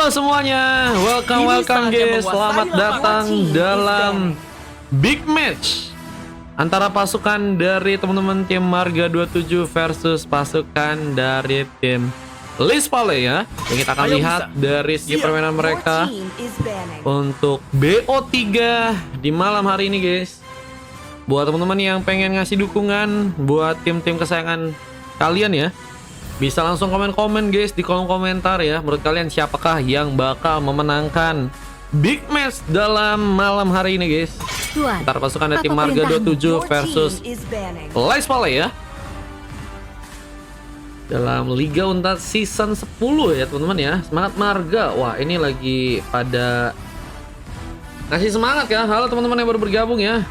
Halo semuanya, welcome guys. Selamat datang dalam big match antara pasukan dari teman-teman tim Marga 27 versus pasukan dari tim Lispale ya. Yang kita akan lihat dari segi permainan mereka untuk BO3 di malam hari ini guys. Buat teman-teman yang pengen ngasih dukungan buat tim-tim kesayangan kalian ya, bisa langsung komen-komen guys di kolom komentar ya. Menurut kalian siapakah yang bakal memenangkan big match dalam malam hari ini guys? Antara pasukan dari tim Marga 27 versus Lispale ya, dalam Liga Untat season 10 ya teman-teman ya. Semangat Marga. Wah ini lagi pada ngasih semangat ya. Halo teman-teman yang baru bergabung ya.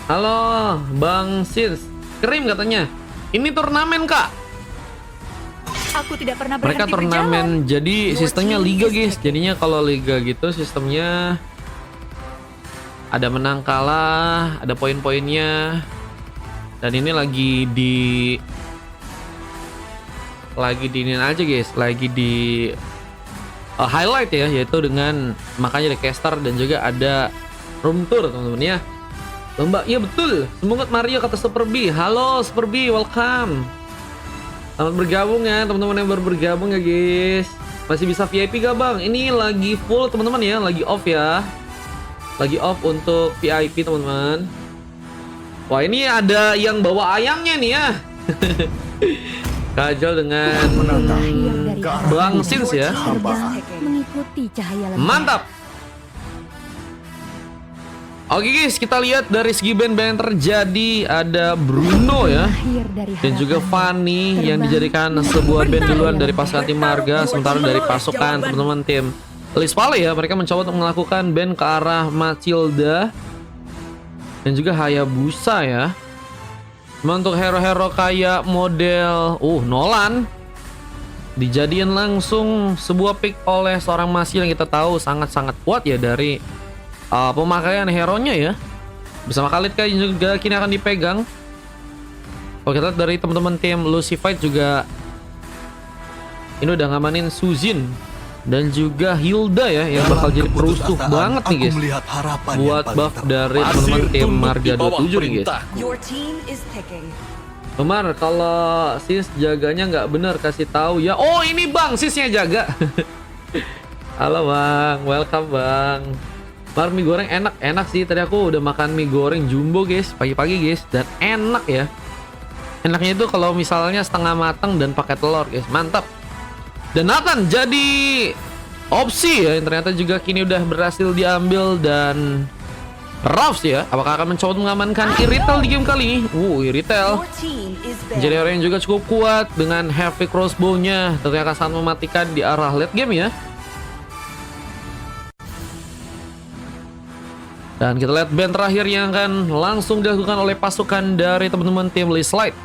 Halo Bang Sins Krim katanya ini turnamen kak. Aku tidak pernah Mereka berhenti turnamen berjalan. jadi sistemnya liga guys. Jadinya kalau liga gitu sistemnya ada menang kalah, ada poin-poinnya. Dan ini lagi diinin aja guys, lagi di highlight ya, yaitu dengan makanya ada caster dan juga ada room tour teman-teman ya. Lomba, iya betul. Semangat Mario kata Super B. Halo Super B, welcome. Selamat bergabung ya teman-teman yang baru bergabung ya guys. Masih bisa VIP gak bang? Ini lagi full teman-teman ya, lagi off ya. Lagi off untuk VIP teman-teman. Wah ini ada yang bawa ayamnya nih ya. Kajol dengan Bang Sins ya. Mengikuti cahaya lembah. Mantap. Oke guys, kita lihat dari segi band-band yang terjadi. Ada Bruno ya, dan juga Fanny yang dijadikan sebuah band duluan dari pasukan tim Marga. Sementara dari pasukan teman-teman tim Lispale ya, mereka mencoba untuk melakukan band ke arah Matilda dan juga Hayabusa ya. Cuma untuk hero-hero kayak model Nolan dijadiin langsung sebuah pick oleh seorang Masil yang kita tahu sangat-sangat kuat ya dari pemakaian hero-nya ya. Bersama Khalid Kai juga kini akan dipegang. Kalau kita lihat dari teman-teman tim Lucified juga ini udah ngamanin Suzin dan juga Hilda ya, yang bakal jadi perusuh banget nih guys buat buff dari teman-teman tim Marga 27 nih guys. Kemar, kalau sis jaganya nggak bener kasih tahu ya. Oh ini bang, sisnya jaga. Halo bang, welcome bang. Mar, mie goreng enak sih. Tadi aku udah makan mie goreng jumbo guys pagi-pagi guys, dan enak ya. Enaknya itu kalau misalnya setengah matang dan pakai telur guys, mantap. Dan akan jadi opsi ya yang ternyata juga kini udah berhasil diambil dan Rafs ya. Apakah akan mencoba mengamankan Iritel di game kali ini? Iritel jadi orang yang juga cukup kuat dengan heavy crossbow-nya, tentunya akan sangat mematikan di arah late game ya. Dan kita lihat band terakhir yang akan langsung dilakukan oleh pasukan dari teman-teman tim Lispale.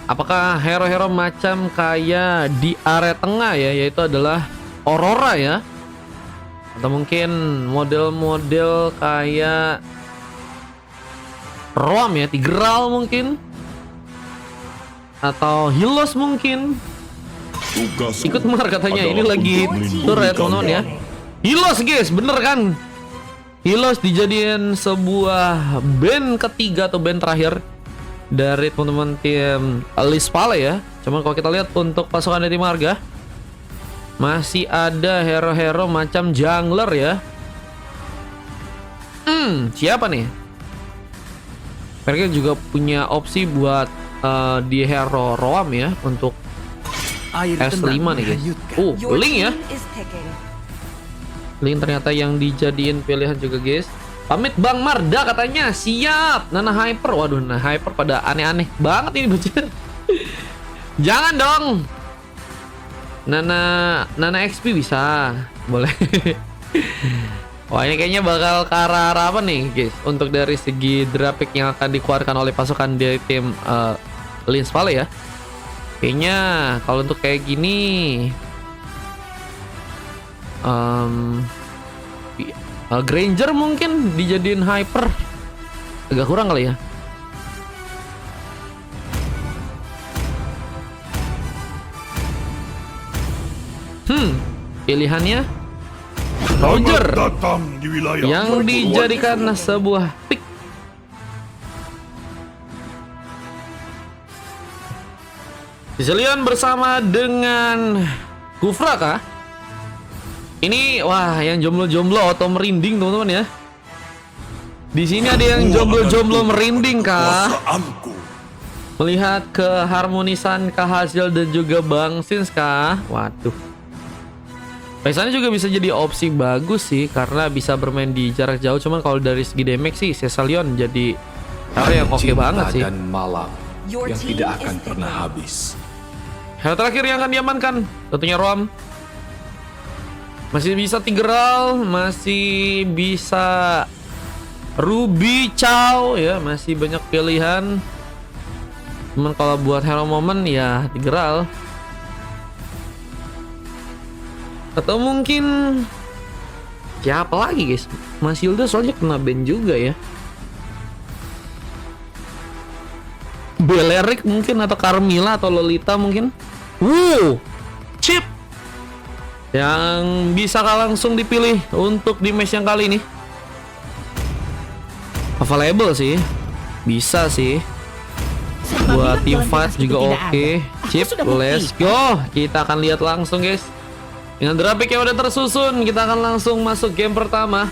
Apakah hero-hero macam kayak di area tengah ya, yaitu adalah Aurora ya, atau mungkin model-model kayak Roam ya, Tigreal mungkin, atau Hilos mungkin. Ikut Mar katanya, ini lagi tur ya teman-teman ya. Hilos guys, bener kan? Hilos dijadiin sebuah band ketiga atau band terakhir dari teman-teman tim Lispale ya. Cuman kalau kita lihat untuk pasukan dari Marga masih ada hero-hero macam jungler ya. Siapa nih? Mereka juga punya opsi buat di hero Roam ya untuk S5 nih guys. Link ya. Link ternyata yang dijadiin pilihan juga guys. Pamit Bang Marda katanya. Siap. Nana Hyper. Waduh, Nana Hyper pada aneh-aneh banget ini bocah. Jangan dong. Nana XP bisa. Boleh. Wah ini kayaknya bakal ke arah apa nih guys, untuk dari segi drapik yang akan dikeluarkan oleh pasukan dari tim Lispale ya. Kayaknya kalau untuk kayak gini Granger mungkin dijadiin hyper agak kurang kali ya. pilihannya Roger datang di wilayah yang dijadikan sebuah pick. Zillion bersama dengan Kufra kah? Ini wah yang jomblo-jomblo atau merinding teman-teman ya. Di sini ada yang jomblo-jomblo merinding kah? kekuasaanku. Melihat keharmonisan Kahasil dan juga Bang Sins kah? Waduh. Biasanya juga bisa jadi opsi bagus sih karena bisa bermain di jarak jauh. Cuman kalau dari segi damage sih Cecilion jadi hero yang oke banget sih. Dan malam yang tidak akan pernah habis. Hero terakhir yang akan diamankan tentunya Roam. Masih bisa Tigreal, masih bisa Ruby Chow ya, masih banyak pilihan. Cuman kalau buat hero moment ya Tigreal. Atau mungkin siapa lagi guys? Mas Hilda soalnya kena ban juga ya. Belerik mungkin atau Carmilla atau Lolita mungkin. Chip yang bisa langsung dipilih untuk di match yang kali ini. Available sih, bisa sih. Buat team fight juga oke. Chip, let's go. Kita akan lihat langsung guys. Dengan draft pick yang udah tersusun, kita akan langsung masuk game pertama.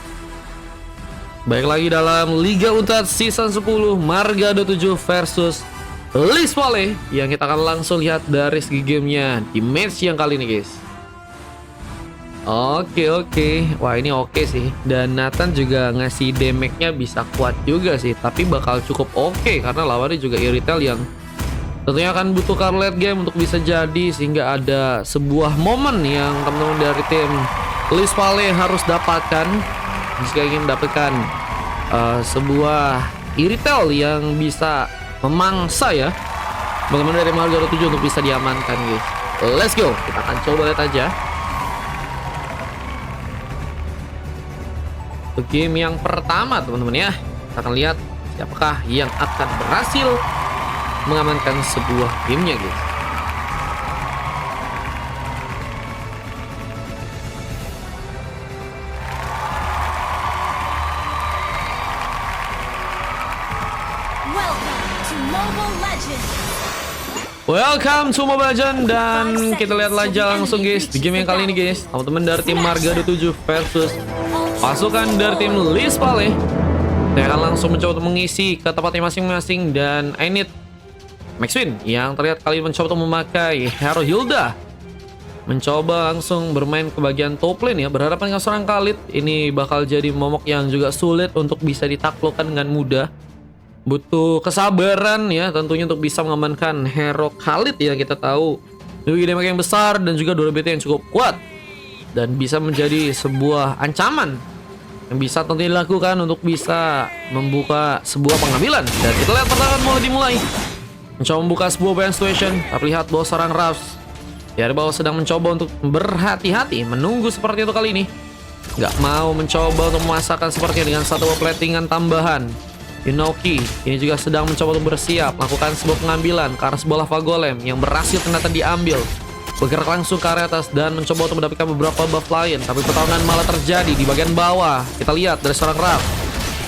Baik lagi dalam Liga Untat Season 10 Marga 27 versus Liz Valley, yang kita akan langsung lihat dari segi gamenya di match yang kali ini guys. Oke. Wah ini oke sih. Dan Nathan juga ngasih damage-nya bisa kuat juga sih. Tapi bakal cukup oke karena lawannya juga Irithel yang tentunya akan butuh card late game untuk bisa jadi. Sehingga ada sebuah momen yang teman-teman dari tim Liz Valley harus dapatkan jika ingin mendapatkan sebuah Irithel yang bisa memangsa ya teman-teman dari Marga 7 untuk bisa diamankan guys. Let's go. Kita akan coba lihat aja untuk game yang pertama teman-teman ya. Kita akan lihat siapakah yang akan berhasil mengamankan sebuah gamenya guys. Welcome to Mobile Legends, dan kita lihat aja langsung guys di game yang kali ini guys. Teman-teman dari tim Marga 27 versus pasukan dari tim Liz Valley. Saya akan langsung mencoba untuk mengisi ke tempatnya masing-masing, dan I need Maxwin yang terlihat kali ini mencoba untuk memakai hero Hilda. Mencoba langsung bermain ke bagian top lane ya, berhadapan dengan seorang Khalid. Ini bakal jadi momok yang juga sulit untuk bisa ditaklukkan dengan mudah. Butuh kesabaran ya tentunya untuk bisa mengamankan hero Khalid ya. Kita tahu memiliki damage yang besar dan juga durability yang cukup kuat, dan bisa menjadi sebuah ancaman yang bisa tentunya dilakukan untuk bisa membuka sebuah pengambilan. Dan kita lihat pertarungan mulai dimulai. Mencoba membuka sebuah band situation. Terlihat bahwa seorang Rafs ya di bawah sedang mencoba untuk berhati-hati, menunggu seperti itu kali ini. Nggak mau mencoba untuk memasakkan sepertinya dengan satu platingan tambahan. Yunoki ini juga sedang mencoba untuk bersiap melakukan sebuah pengambilan ke arah sebuah lava golem yang berhasil ternyata diambil. Bergerak langsung ke area atas dan mencoba untuk mendapatkan beberapa buff lain, tapi pertarungan malah terjadi di bagian bawah. Kita lihat dari seorang Raf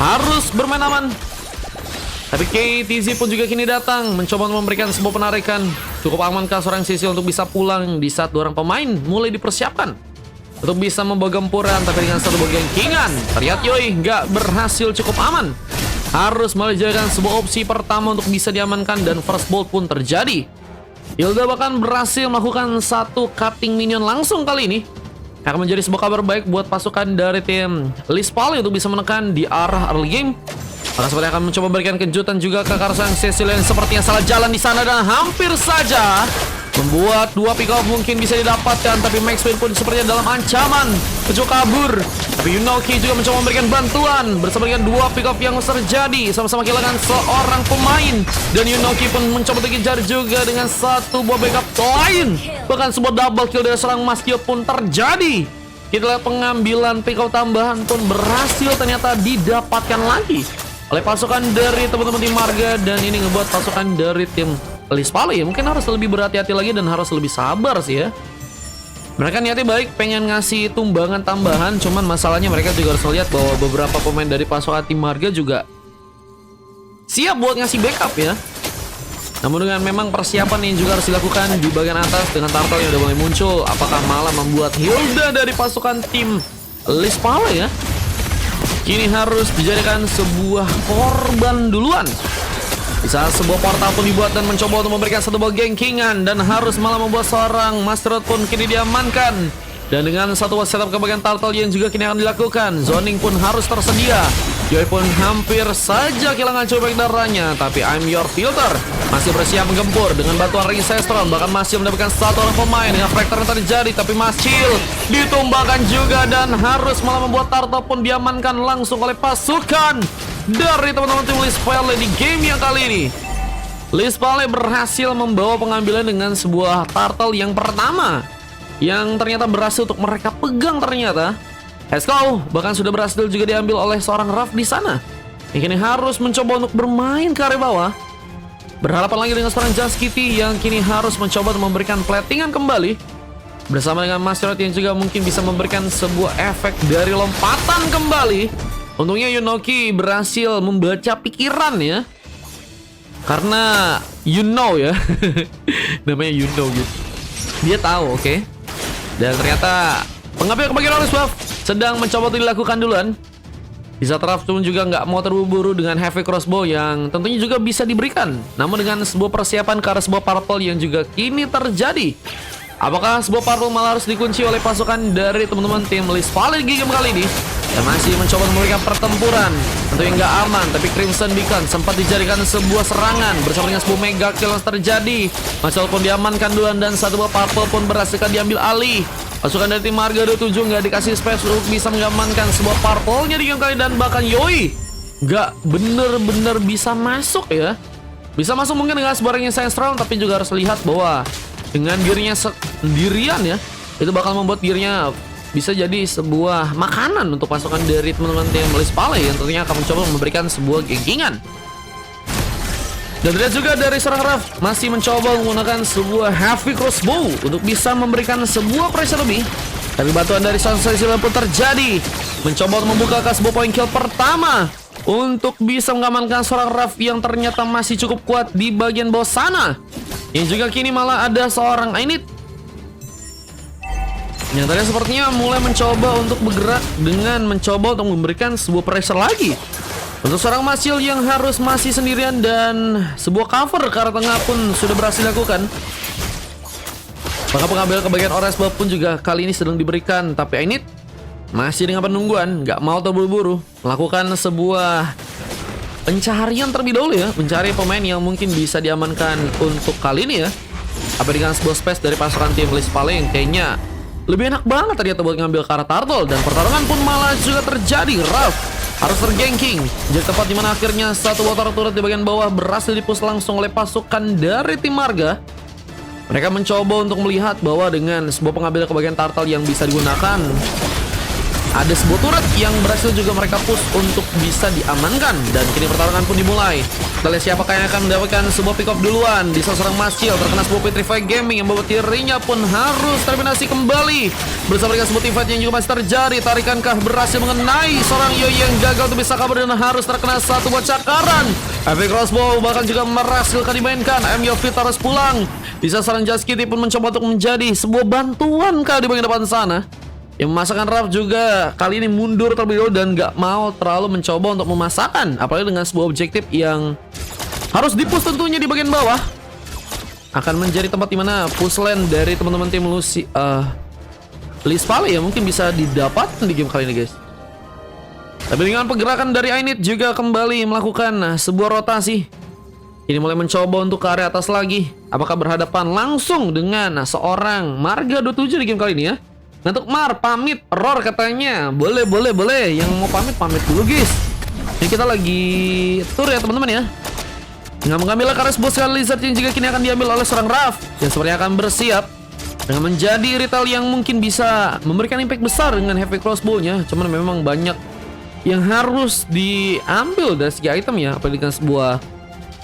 harus bermain aman, tapi KTZ pun juga kini datang mencoba untuk memberikan sebuah penarikan. Cukup amankah seorang Sisil untuk bisa pulang di saat dua orang pemain mulai dipersiapkan untuk bisa membawa gempuran, tapi dengan satu bagian kingan terlihat Yoi nggak berhasil cukup aman. Harus menjadikan sebuah opsi pertama untuk bisa diamankan, dan first bolt pun terjadi. Hilda bahkan berhasil melakukan satu cutting minion langsung kali ini. Akan menjadi sebuah kabar baik buat pasukan dari tim Liz Valley untuk bisa menekan di arah early game. Maka sepertinya akan mencoba memberikan kejutan juga ke Karsan Cecilion yang sepertinya salah jalan di sana, dan hampir saja membuat dua pick off mungkin bisa didapatkan, tapi Maxwin pun sepertinya dalam ancaman mencoba kabur. Tapi Yunoki juga mencoba memberikan bantuan bersama dengan dua pick off yang terjadi, sama-sama kehilangan seorang pemain, dan Yunoki pun mencoba dikejar juga dengan satu buah backup lain. Bahkan sebuah double kill dari seorang Maskio pun terjadi. Kita lihat pengambilan pick off tambahan pun berhasil ternyata didapatkan lagi oleh pasukan dari teman-teman tim Marga, dan ini ngebuat pasukan dari tim Liz Valley ya mungkin harus lebih berhati-hati lagi dan harus lebih sabar sih ya. Mereka niatnya baik, pengen ngasih tumbangan tambahan, cuman masalahnya mereka juga harus lihat bahwa beberapa pemain dari pasukan tim marga juga siap buat ngasih backup ya. Namun dengan memang persiapan yang juga harus dilakukan di bagian atas dengan turtle yang udah mulai muncul, apakah malah membuat Hilda dari pasukan tim Lispale ya kini harus dijadikan sebuah korban duluan. Bisa sebuah portal pun dibuat dan mencoba untuk memberikan satu buah gengkingan, dan harus malah membuat seorang Master pun kini diamankan. Dan dengan satu buah setup ke bagian turtle yang juga kini akan dilakukan, zoning pun harus tersedia. Joy pun hampir saja kehilangan cobek darahnya, tapi I'm Your Filter masih bersiap menggempur dengan batuan ring Sestron, bahkan masih mendapatkan satu orang pemain dengan fracture yang terjadi, tapi Mascil ditumbangkan juga dan harus malah membuat turtle pun diamankan langsung oleh pasukan dari teman-teman tim Lispale di game yang kali ini. Lispale berhasil membawa pengambilan dengan sebuah turtle yang pertama yang ternyata berhasil untuk mereka pegang ternyata. Hesco bahkan sudah berhasil juga diambil oleh seorang Raf di sana. Yang kini harus mencoba untuk bermain ke area bawah. Berhadapan lagi dengan seorang Just Kitty yang kini harus mencoba untuk memberikan platingan kembali. Bersama dengan Masterot yang juga mungkin bisa memberikan sebuah efek dari lompatan kembali. Untungnya Yunoki berhasil membaca pikiran ya. Karena you know ya. Namanya you know gitu. Dia tahu, oke. Dan ternyata pengambil kebagian oleh Swaf sedang mencoba untuk dilakukan duluan. Bisa Raf pun juga nggak mau terburu-buru dengan heavy crossbow yang tentunya juga bisa diberikan. Namun dengan sebuah persiapan ke arah sebuah purple yang juga kini terjadi. Apakah sebuah purple malah harus dikunci oleh pasukan dari teman-teman tim Lispale di game kali ini? Dan masih mencoba memberikan pertempuran tentunya nggak aman, tapi Crimson Beacon sempat dijadikan sebuah serangan bersama dengan sebuah mega kill yang terjadi. Masal pun diamankan duluan dan satu buah purple pun berhasil diambil alih. Pasukan dari tim Marga 27 nggak dikasih space untuk bisa mengamankan sebuah purple-nya di game kali, dan bahkan Yoi nggak bener-bener bisa masuk ya. Bisa masuk mungkin dengan sebuah ring Sandstrom, tapi juga harus lihat bahwa dengan dirinya sendirian ya, itu bakal membuat dirinya bisa jadi sebuah makanan untuk pasukan dari teman-teman tim Lispale yang tentunya akan mencoba memberikan sebuah gengkingan. Dan terlihat juga dari seorang Raf masih mencoba menggunakan sebuah heavy crossbow untuk bisa memberikan sebuah pressure lebih. Tapi bantuan dari Sunset pun terjadi, mencoba untuk membuka ke sebuah point kill pertama untuk bisa mengamankan seorang Raf yang ternyata masih cukup kuat di bagian bawah sana. Yang juga kini malah ada seorang Ainit yang tadi sepertinya mulai mencoba untuk bergerak dengan mencoba untuk memberikan sebuah pressure lagi. Untuk seorang Masil yang harus masih sendirian dan sebuah cover ke arah tengah pun sudah berhasil dilakukan. Maka pengambil ke bagian orange buff pun juga kali ini sedang diberikan, tapi Ainit masih dengan penungguan, nggak mau terburu-buru melakukan sebuah pencarian terlebih dahulu ya, mencari pemain yang mungkin bisa diamankan untuk kali ini ya. Apa dengan sebuah space dari pasukan tim Lispale yang kayaknya lebih enak banget ternyata buat ngambil ke arah turtle, dan pertarungan pun malah juga terjadi. Ralph harus terganking jadi tempat dimana akhirnya satu water turret di bagian bawah berhasil dipus langsung oleh pasukan dari tim Marga. Mereka mencoba untuk melihat bahwa dengan sebuah pengambil ke bagian turtle yang bisa digunakan, ada sebuah turret yang berhasil juga mereka push untuk bisa diamankan. Dan kini pertarungan pun dimulai. Kita lihat siapakah yang akan mendapatkan sebuah pick up duluan. Di seorang Masil terkena sebuah Petrify Gaming yang membuat dirinya pun harus terminasi kembali. Bersama dengan sebuah teamfight yang juga masih terjadi. Tarikankah berhasil mengenai seorang Yoi yang gagal untuk bisa kabur dan harus terkena satu buah cakaran. Heavy crossbow bahkan juga merasilkan dimainkan. MYOV harus pulang. Di seorang Just Kitty pun mencoba untuk menjadi sebuah bantuan kali di bagian depan sana. Yang memasakkan Raf juga kali ini mundur terlebih dahulu dan gak mau terlalu mencoba untuk memasakkan, apalagi dengan sebuah objektif yang harus dipush tentunya di bagian bawah. Akan menjadi tempat dimana push lane dari teman-teman tim Lispale ya mungkin bisa didapatkan di game kali ini guys. Tapi dengan pergerakan dari Ainit juga kembali melakukan sebuah rotasi. Ini mulai mencoba untuk ke area atas lagi. Apakah berhadapan langsung dengan seorang Marga 27 di game kali ini ya? Untuk Mar pamit, Roar katanya. Boleh. Yang mau pamit dulu guys. Ini kita lagi tour ya teman-teman ya. Dengan mengambil karis bos Lizard yang juga kini akan diambil oleh seorang Raf yang sepertinya akan bersiap dengan menjadi retail yang mungkin bisa memberikan impact besar dengan heavy crossbow-nya. Cuman memang banyak yang harus diambil dari segi item ya. Apalagi dengan sebuah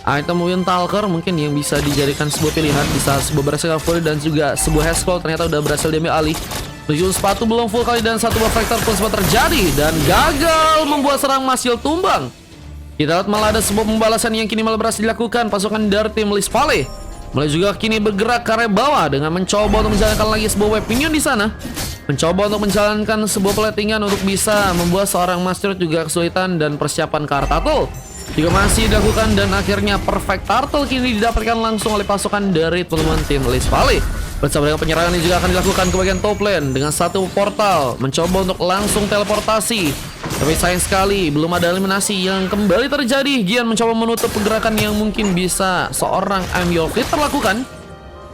Item Windtalker mungkin yang bisa dijadikan sebuah pilihan. Bisa sebuah berhasil full dan juga sebuah Hexclaw ternyata udah berhasil diambil alih. Tujuh sepatu belum full kali dan satu buah Vector pun sempat terjadi dan gagal membuat serang Masyil tumbang. Kita lihat malah ada sebuah pembalasan yang kini malah berhasil dilakukan pasukan dari tim Lis Valley. Mulai juga kini bergerak ke area bawah dengan mencoba untuk menjalankan lagi sebuah weaponion di sana. Mencoba untuk menjalankan sebuah platingan untuk bisa membuat seorang Master juga kesulitan dan persiapan ke arah turtle juga masih dilakukan dan akhirnya perfect turtle kini didapatkan langsung oleh pasukan dari teman-teman tim Lis Valley. Bersama dengan penyerangan ini juga akan dilakukan ke bagian top lane dengan satu portal mencoba untuk langsung teleportasi. Tapi sayang sekali belum ada eliminasi yang kembali terjadi. Gian mencoba menutup pergerakan yang mungkin bisa seorang Amyofit terlakukan.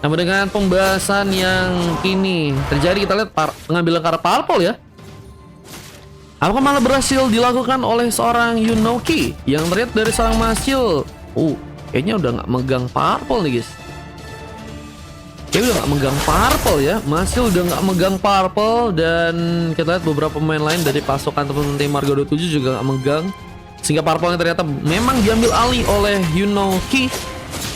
Namun dengan pembahasan yang kini terjadi kita lihat pengambilan kartu purple ya. Apakah malah berhasil dilakukan oleh seorang Yunoki yang terlihat dari seorang Masyil. Kayaknya udah nggak megang purple nih guys. Kayaknya udah nggak megang purple ya. Masyil udah nggak megang purple dan kita lihat beberapa pemain lain dari pasukan teman-teman tim Marga 27 juga nggak megang. Sehingga purple yang ternyata memang diambil alih oleh Yunoki.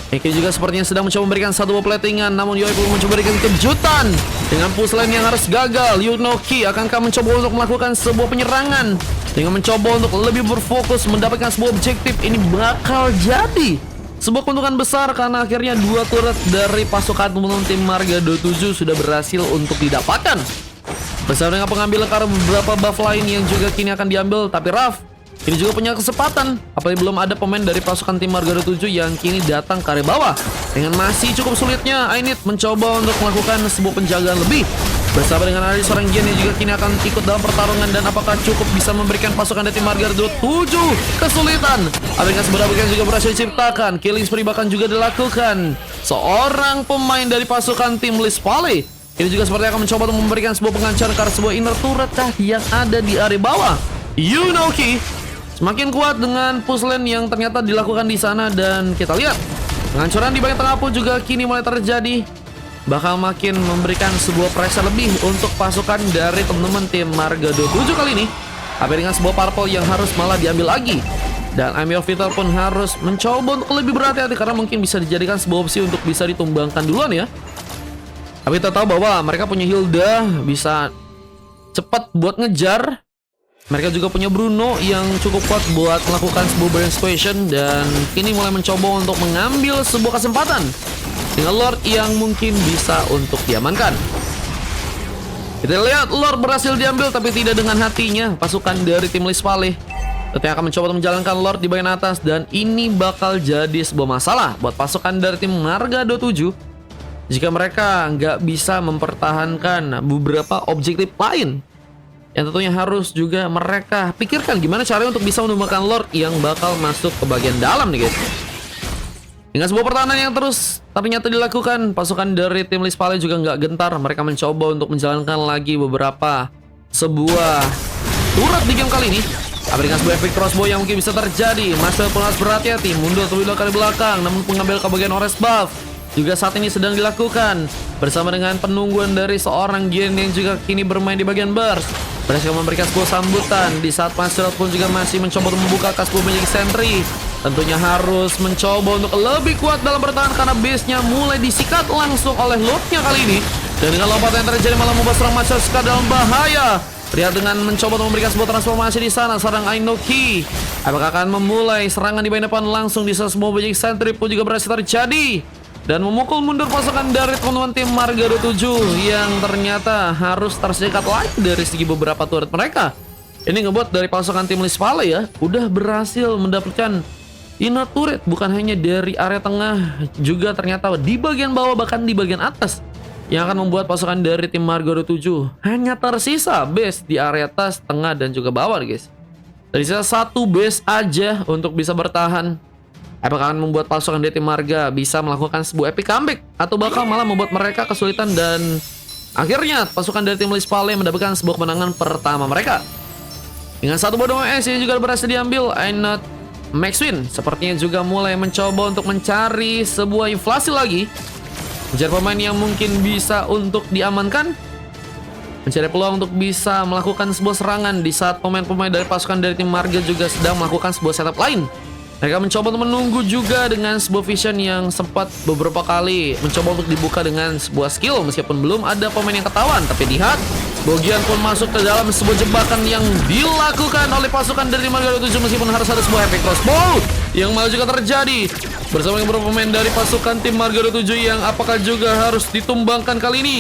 Eki juga sepertinya sedang mencoba memberikan satu buah platingan, namun Yoi pun mencoba memberikan kejutan dengan push lane yang harus gagal. Yunoki akankah mencoba untuk melakukan sebuah penyerangan dengan mencoba untuk lebih berfokus mendapatkan sebuah objektif. Ini bakal jadi sebuah keuntungan besar karena akhirnya dua turret dari pasukan teman-teman tim Marga 27 sudah berhasil untuk didapatkan. Bersama dengan pengambilan karena beberapa buff lain yang juga kini akan diambil, tapi Raf ini juga punya kesempatan, apalagi belum ada pemain dari pasukan tim Marga 27 yang kini datang ke area bawah. Dengan masih cukup sulitnya, Ainit mencoba untuk melakukan sebuah penjagaan lebih. Bersama dengan ada seorang Gian yang juga kini akan ikut dalam pertarungan dan apakah cukup bisa memberikan pasukan dari tim Marga 27 kesulitan. Apakah sebenarnya juga berhasil diciptakan, killing spree bahkan juga dilakukan seorang pemain dari pasukan tim Lis Valley. Ini juga sepertinya akan mencoba untuk memberikan sebuah pengancaran karena sebuah inner turret yang ada di area bawah. Yunoki semakin kuat dengan push lane yang ternyata dilakukan di sana dan kita lihat penghancuran di bagian tengah pun juga kini mulai terjadi. Bakal makin memberikan sebuah pressure lebih untuk pasukan dari teman-teman tim Marga 27 kali ini. Tapi dengan sebuah purple yang harus malah diambil lagi. Dan Amir Vital pun harus mencoba untuk lebih berhati-hati karena mungkin bisa dijadikan sebuah opsi untuk bisa ditumbangkan duluan ya. Tapi kita tahu bahwa mereka punya Hilda, bisa cepat buat ngejar. Mereka juga punya Bruno yang cukup kuat buat melakukan sebuah burn squation dan kini mulai mencoba untuk mengambil sebuah kesempatan dengan Lord yang mungkin bisa untuk diamankan. Kita lihat Lord berhasil diambil tapi tidak dengan hatinya pasukan dari tim Lis Valley. Tetap akan mencoba untuk menjalankan Lord di bagian atas dan ini bakal jadi sebuah masalah buat pasukan dari tim Marga 27 jika mereka nggak bisa mempertahankan beberapa objektif lain. Yang tentunya harus juga mereka pikirkan gimana caranya untuk bisa menemukan Lord yang bakal masuk ke bagian dalam nih guys. Dengan sebuah pertahanan yang terus ternyata dilakukan, pasukan dari tim Lis Valley juga nggak gentar. Mereka mencoba untuk menjalankan lagi beberapa sebuah turret di game kali ini. Tapi dengan sebuah efek crossbow yang mungkin bisa terjadi, Masyil pun harus berhati-hati mundur terlebih dahulu ke belakang, namun pengambil ke bagian orange buff juga saat ini sedang dilakukan bersama dengan penungguan dari seorang Gian yang juga kini bermain di bagian burst. Berhasil memberikan sebuah sambutan di saat Masyil pun juga masih mencoba untuk membuka kasbul menjadi sentry. Tentunya harus mencoba untuk lebih kuat dalam bertahan karena base-nya mulai disikat langsung oleh Lordnya kali ini. Dan dengan lompatan yang terjadi malah membuat serang Masyil dalam bahaya. Lihat dengan mencoba untuk memberikan sebuah transformasi di sana, serang Ainoki apakah akan memulai serangan di bagian depan langsung di saat semua menjadi sentry pun juga berhasil terjadi. Dan memukul mundur pasukan dari teman-teman tim Marga 27 yang ternyata harus tersikat lagi dari segi beberapa turret mereka. Ini ngebuat dari pasukan tim Lis Valley ya udah berhasil mendapatkan inner turret bukan hanya dari area tengah, juga ternyata di bagian bawah bahkan di bagian atas. Yang akan membuat pasukan dari tim Marga 27 hanya tersisa base di area atas, tengah dan juga bawah guys. Tersisa satu base aja untuk bisa bertahan. Apakah akan membuat pasukan dari tim Marga bisa melakukan sebuah epic comeback atau bakal malah membuat mereka kesulitan dan akhirnya pasukan dari tim Lis Valley mendapatkan sebuah kemenangan pertama mereka. Dengan satu bodong S ini juga berhasil diambil. Ainot Maxwin sepertinya juga mulai mencoba untuk mencari sebuah inflasi lagi, mencari pemain yang mungkin bisa untuk diamankan, mencari peluang untuk bisa melakukan sebuah serangan di saat pemain-pemain dari pasukan dari tim Marga juga sedang melakukan sebuah setup lain. Mereka mencoba untuk menunggu juga dengan sebuah vision yang sempat beberapa kali mencoba untuk dibuka dengan sebuah skill meskipun belum ada pemain yang ketahuan. Tapi lihat, Bogian pun masuk ke dalam sebuah jebakan yang dilakukan oleh pasukan dari Marga 27 meskipun harus ada sebuah efek crossbow yang malah juga terjadi bersama dengan beberapa pemain dari pasukan tim Marga 27 yang apakah juga harus ditumbangkan kali ini.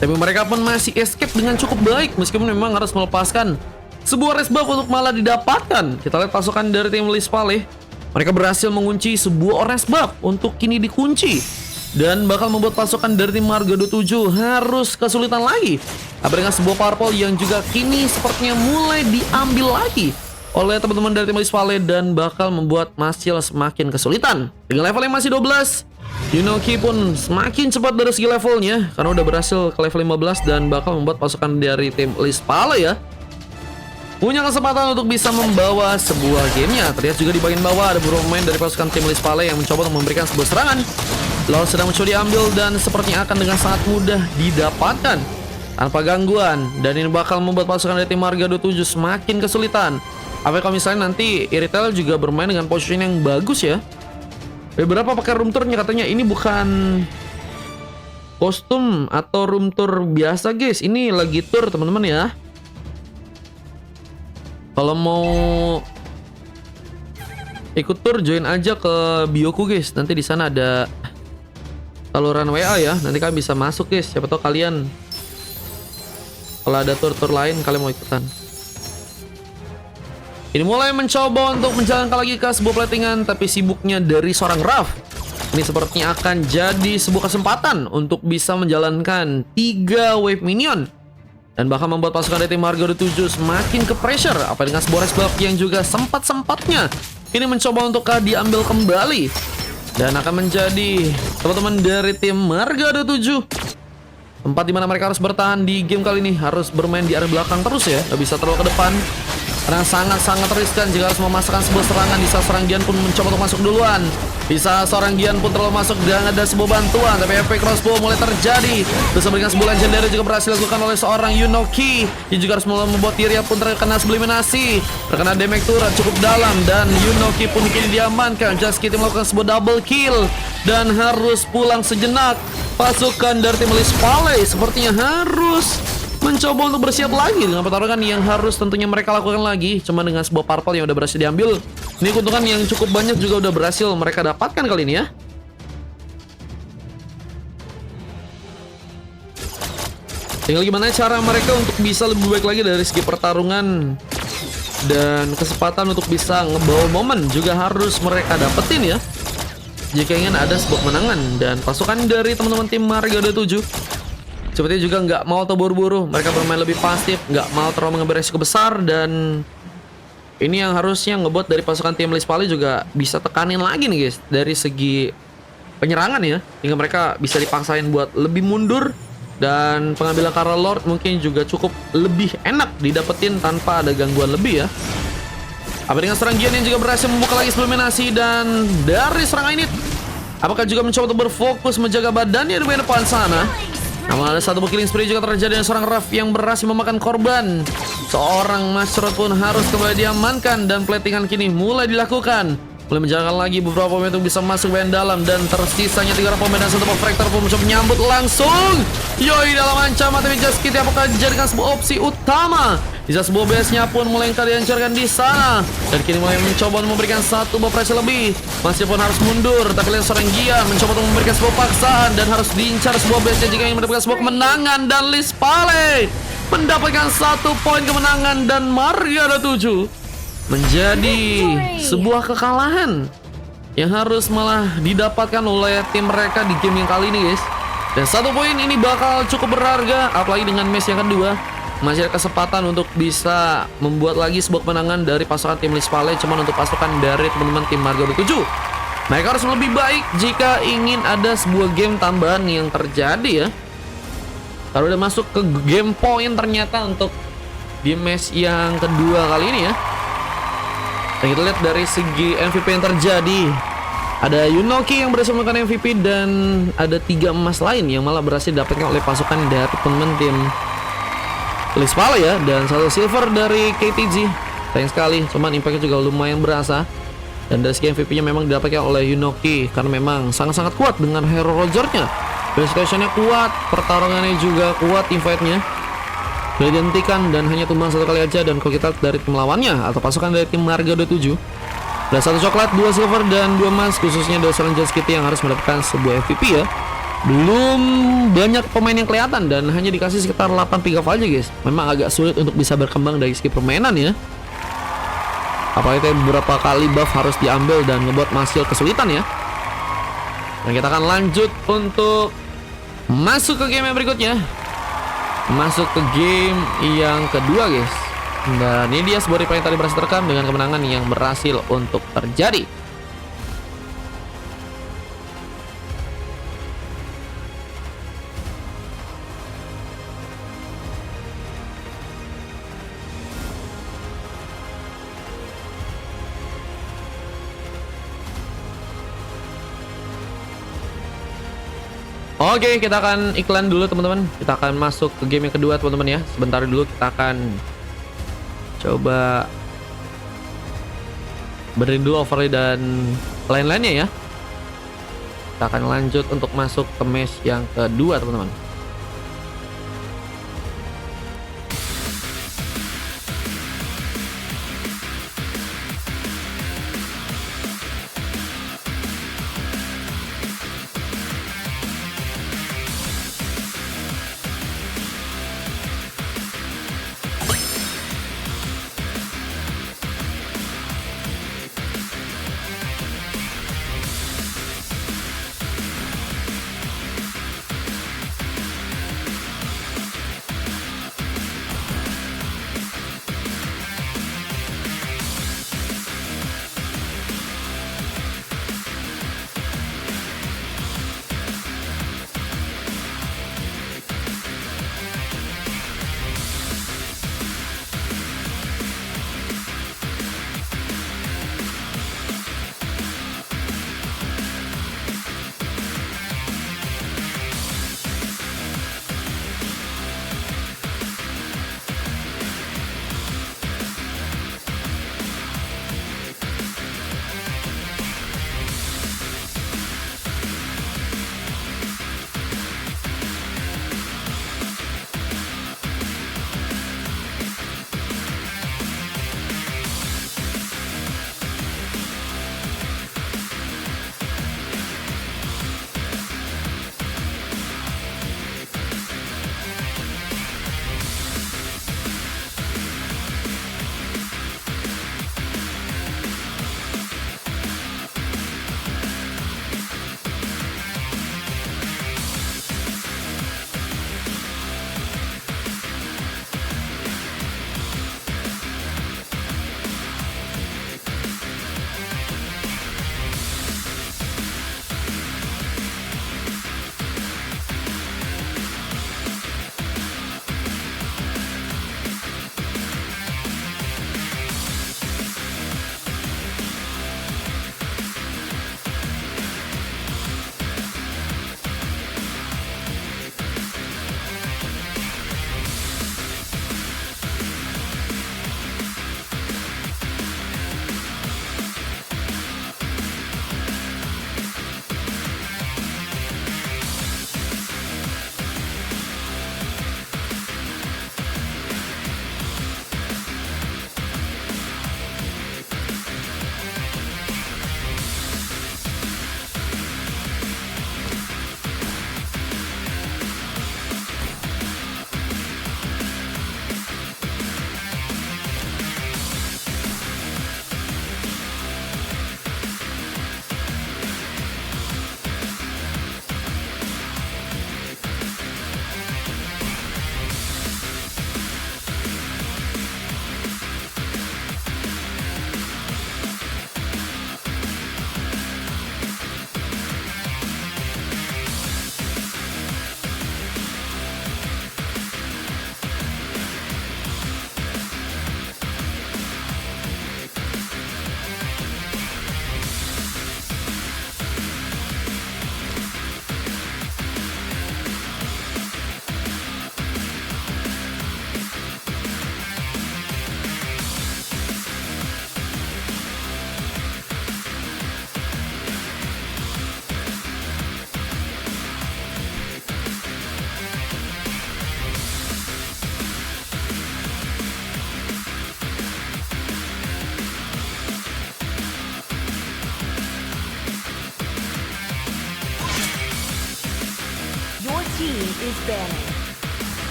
Tapi mereka pun masih escape dengan cukup baik meskipun memang harus melepaskan sebuah race buff untuk malah didapatkan. Kita lihat pasukan dari tim Lispale. Mereka berhasil mengunci sebuah race buff untuk kini dikunci. Dan bakal membuat pasukan dari tim Marga 27 harus kesulitan lagi. Dengan sebuah purple yang juga kini sepertinya mulai diambil lagi oleh teman-teman dari tim Lispale. Dan bakal membuat Masyil semakin kesulitan. Dengan level yang masih 12, Yunoki pun semakin cepat dari segi levelnya karena udah berhasil ke level 15 dan bakal membuat pasukan dari tim Lispale ya punya kesempatan untuk bisa membawa sebuah gamenya. Terlihat juga di bagian bawah ada beberapa pemain dari pasukan tim Lispale yang mencoba untuk memberikan sebuah serangan. Lalu sedang mencoba diambil dan sepertinya akan dengan sangat mudah didapatkan tanpa gangguan. Dan ini bakal membuat pasukan dari tim Marga 27 semakin kesulitan. Apa kalau misalnya nanti Iritel juga bermain dengan posisi yang bagus ya. Beberapa pakai room tournya katanya ini bukan kostum atau room tour biasa guys. Ini lagi tour teman-teman ya. Kalau mau ikut tour join aja ke bioku guys. Nanti di sana ada saluran WA ya. Nanti kalian bisa masuk guys. Siapa tahu kalian kalau ada tour-tour lain kalian mau ikutan. Ini mulai mencoba untuk menjalankan lagi ke sebuah platingan, tapi sibuknya dari seorang Raf. Ini sepertinya akan jadi sebuah kesempatan untuk bisa menjalankan 3 wave minion. Dan bahkan membuat pasukan dari tim Marga 27 semakin ke pressure. Apa dengan sebuah race buff yang juga sempat-sempatnya ini mencoba untuk diambil kembali. Dan akan menjadi teman-teman dari tim Marga 27 tempat dimana mereka harus bertahan di game kali ini. Harus bermain di area belakang terus ya, gak bisa terlalu ke depan karena sangat-sangat riskan jika harus memasakkan sebuah serangan. Bisa seorang Gian pun mencoba untuk masuk duluan. Bisa seorang Gian pun terlalu masuk dan ada sebuah bantuan. Tapi efek crossbow mulai terjadi. Bersama dengan sebuah legendary juga berhasil dilakukan oleh seorang Yunoki. Dia juga harus membuat Tyria pun terkena sebuah eliminasi. Terkena damage turret cukup dalam. Dan Yunoki pun kini diamankan. Just Kitty melakukan sebuah double kill. Dan harus pulang sejenak. Pasukan dari tim Lispale sepertinya harus mencoba untuk bersiap lagi dengan pertarungan yang harus tentunya mereka lakukan lagi. Cuma dengan sebuah purple yang udah berhasil diambil. Ini keuntungan yang cukup banyak juga udah berhasil mereka dapatkan kali ini ya. Tinggal gimana cara mereka untuk bisa lebih baik lagi dari segi pertarungan. Dan kesempatan untuk bisa ngebawa momen juga harus mereka dapetin ya, jika ingin ada sebuah kemenangan. Dan pasukan dari teman-teman tim Marga 27 sepertinya juga nggak mau terburu-buru. Mereka bermain lebih pasif, nggak mau terlalu mengambil resiko besar. Dan ini yang harusnya ngebuat dari pasukan tim Lispale juga bisa tekanin lagi nih guys dari segi penyerangan ya, hingga mereka bisa dipaksain buat lebih mundur. Dan pengambilan Kara Lord mungkin juga cukup lebih enak didapetin tanpa ada gangguan lebih ya. Apa dengan serang Gian yang juga berhasil membuka lagi sebelum eliminasi. Dan dari serangan ini apakah juga mencoba untuk berfokus menjaga badannya di bagian depan sana. Namun ada satu killing spree juga terjadi dengan seorang Raf yang berhasil memakan korban. Seorang Mashrod pun harus kembali diamankan. Dan platingan kini mulai dilakukan. Mulai menjalankan lagi beberapa pemain untuk bisa masuk bagian dalam. Dan tersisanya 3 pemain dan 1 Fractor pun mencoba menyambut langsung. Yoi dalam ancaman. Tapi Just Kitty apakah dijadikan sebuah opsi utama. Bisa sebuah base-nya pun mulai dihancurkan di sana. Dan kini mulai mencoba untuk memberikan 1 buff pressure lebih. Masih pun harus mundur. Tapi lihat seorang Gian mencoba untuk memberikan sebuah paksaan. Dan harus diincar sebuah base-nya jika ingin mendapatkan sebuah kemenangan. Dan Lispale mendapatkan 1 poin kemenangan. Dan Marga 27 menjadi sebuah kekalahan yang harus malah didapatkan oleh tim mereka di game yang kali ini guys. Dan 1 poin ini bakal cukup berharga. Apalagi dengan match yang kedua masih ada kesempatan untuk bisa membuat lagi sebuah kemenangan dari pasukan tim Lispale. Cuman untuk pasukan dari teman-teman tim Marga 27 mereka harus lebih baik jika ingin ada sebuah game tambahan yang terjadi ya. Kalau udah masuk ke game point ternyata untuk di match yang kedua kali ini ya. Dan kita lihat dari segi MVP yang terjadi. Ada Yunoki yang berhasil melakukan MVP. Dan ada 3 emas lain yang malah berhasil didapatkan oleh pasukan dari teman-teman tim Lispale ya. Dan 1 silver dari KTG. Sayang sekali, cuman impactnya juga lumayan berasa. Dan dari segi MVP-nya memang didapatkan oleh Yunoki karena memang sangat-sangat kuat dengan hero Roger-nya. Penetration-nya kuat, pertarungannya juga kuat, teamfight-nya sudah dihentikan dan hanya tumbang 1 kali aja. Dan kalau kita lihat dari tim lawannya atau pasukan dari tim Marga 27, ada 1 coklat, 2 silver, dan 2 emas, khususnya dari seorang Just Kitty yang harus mendapatkan sebuah MVP ya. Belum banyak pemain yang kelihatan dan hanya dikasih sekitar 8 pick up aja guys. Memang agak sulit untuk bisa berkembang dari segi permainan ya. Apalagi beberapa kali buff harus diambil dan ngebuat hasil kesulitan ya. Dan kita akan lanjut untuk masuk ke game yang berikutnya. Masuk ke game yang kedua guys. Dan ini dia sebuah replay yang tadi berhasil terekam dengan kemenangan yang berhasil untuk terjadi. Oke, kita akan iklan dulu teman-teman. Kita akan masuk ke game yang kedua teman-teman ya. Sebentar dulu kita akan coba benerin dulu overlay dan lain-lainnya ya. Kita akan lanjut untuk masuk ke match yang kedua teman-teman.